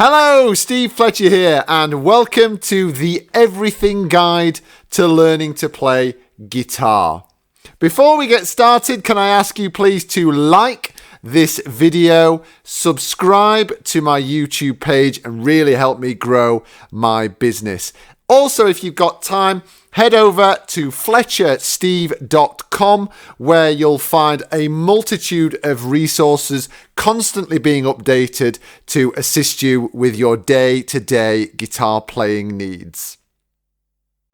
Hello, Steve Fletcher here, and welcome to the Everything Guide to Learning to Play Guitar. Before we get started, can I ask you please to like this video, subscribe to my YouTube page, and really help me grow my business. Also, if you've got time, head over to FletcherSteve.com, where you'll find a multitude of resources constantly being updated to assist you with your day-to-day guitar playing needs.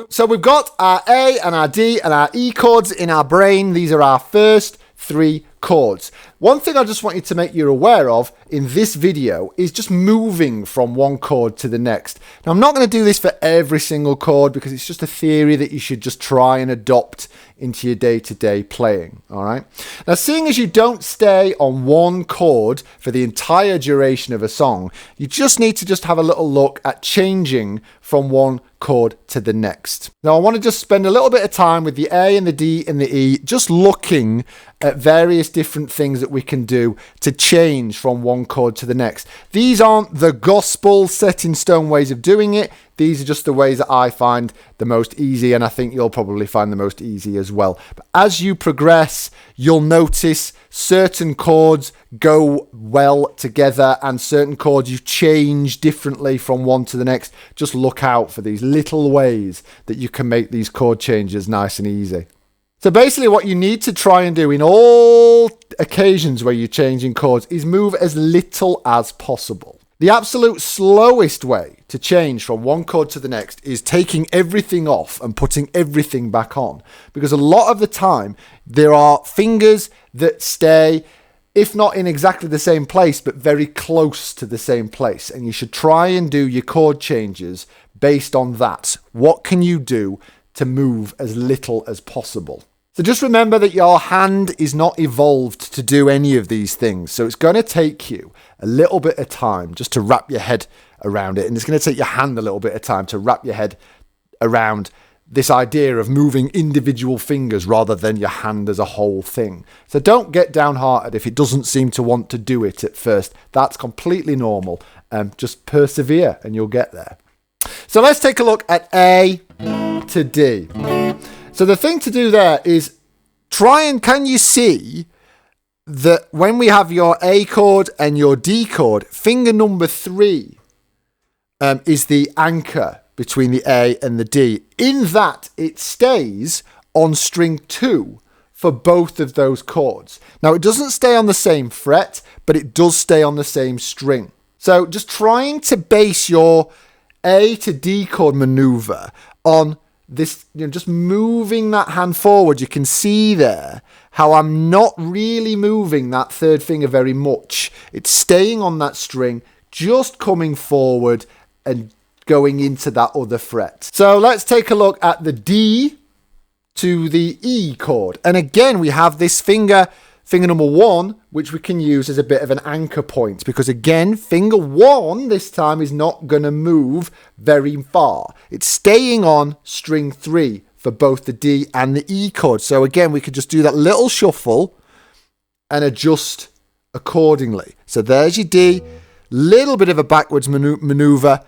So we've got our A and our D and our E chords in our brain. These are our first three chords. One thing I just want you to make you aware of in this video is just moving from one chord to the next. Now, I'm not going to do this for every single chord because it's just a theory that you should just try and adopt into your day-to-day playing, all right? Now, seeing as you don't stay on one chord for the entire duration of a song, you just need to just have a little look at changing from one chord to the next. Now, I want to just spend a little bit of time with the A and the D and the E, just looking at various different things that we can do to change from one chord to the next. These aren't the gospel set in stone ways of doing it. These are just the ways that I find the most easy, and I think you'll probably find the most easy as well. But as you progress, you'll notice certain chords go well together and certain chords you change differently from one to the next. Just look out for these little ways that you can make these chord changes nice and easy. So basically what you need to try and do in all occasions where you're changing chords is move as little as possible. The absolute slowest way to change from one chord to the next is taking everything off and putting everything back on. Because a lot of the time, there are fingers that stay, if not in exactly the same place, but very close to the same place. And you should try and do your chord changes based on that. What can you do to move as little as possible? So just remember that your hand is not evolved to do any of these things. So it's going to take you a little bit of time just to wrap your head around it. And it's going to take your hand a little bit of time to wrap your head around this idea of moving individual fingers rather than your hand as a whole thing. So don't get downhearted if it doesn't seem to want to do it at first. That's completely normal. Just persevere and you'll get there. So let's take a look at A to D. So the thing to do there is can you see that when we have your A chord and your D chord, finger number 3 is the anchor between the A and the D. In that, it stays on string 2 for both of those chords. Now, it doesn't stay on the same fret, but it does stay on the same string. So just trying to base your A to D chord maneuver on this, just moving that hand forward. You can see there how I'm not really moving that third finger very much. It's staying on that string, just coming forward and going into that other fret. So let's take a look at the D to the E chord. And again, we have this finger number 1, which we can use as a bit of an anchor point, because again, finger 1 this time is not going to move very far. It's staying on string 3 for both the D and the E chord. So again, we could just do that little shuffle and adjust accordingly. So there's your D, little bit of a backwards maneuver,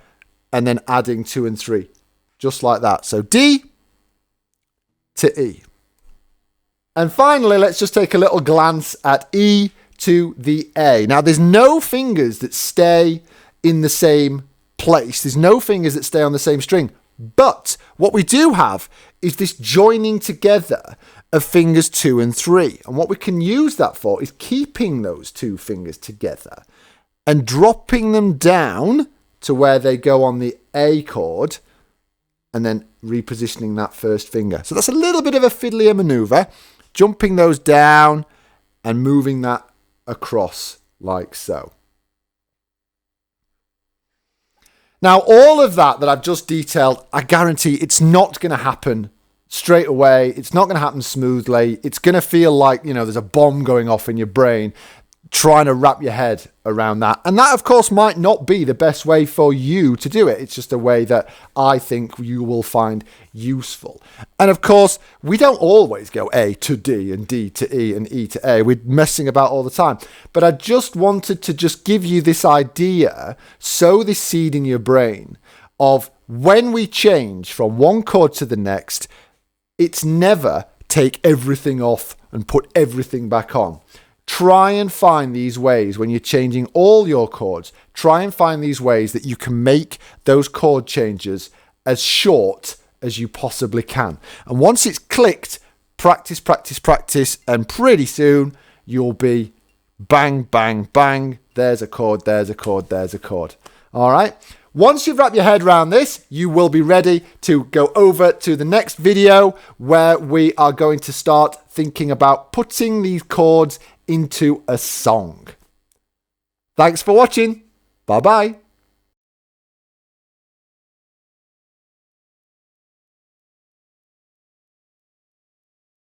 and then adding 2 and 3, just like that. So D to E. And finally, let's just take a little glance at E to the A. Now, there's no fingers that stay in the same place. There's no fingers that stay on the same string. But what we do have is this joining together of fingers 2 and 3. And what we can use that for is keeping those 2 fingers together and dropping them down to where they go on the A chord and then repositioning that first finger. So that's a little bit of a fiddlier maneuver. Jumping those down and moving that across like so. Now, all of that I've just detailed, I guarantee it's not going to happen straight away. It's not going to happen smoothly. It's going to feel like, there's a bomb going off in your brain. trying to wrap your head around that. And that, of course, might not be the best way for you to do it. It's just a way that I think you will find useful. And of course, we don't always go A to D and D to E and E to A. We're messing about all the time. But I just wanted to just give you this idea, sow this seed in your brain of when we change from one chord to the next, it's never take everything off and put everything back on. Try and find these ways when you're changing all your chords. Try and find these ways that you can make those chord changes as short as you possibly can. And once it's clicked, practice, practice, practice, and pretty soon you'll be bang, bang, bang. There's a chord, there's a chord, there's a chord. All right. Once you've wrapped your head around this, you will be ready to go over to the next video where we are going to start thinking about putting these chords into a song. Thanks for watching. Bye-bye.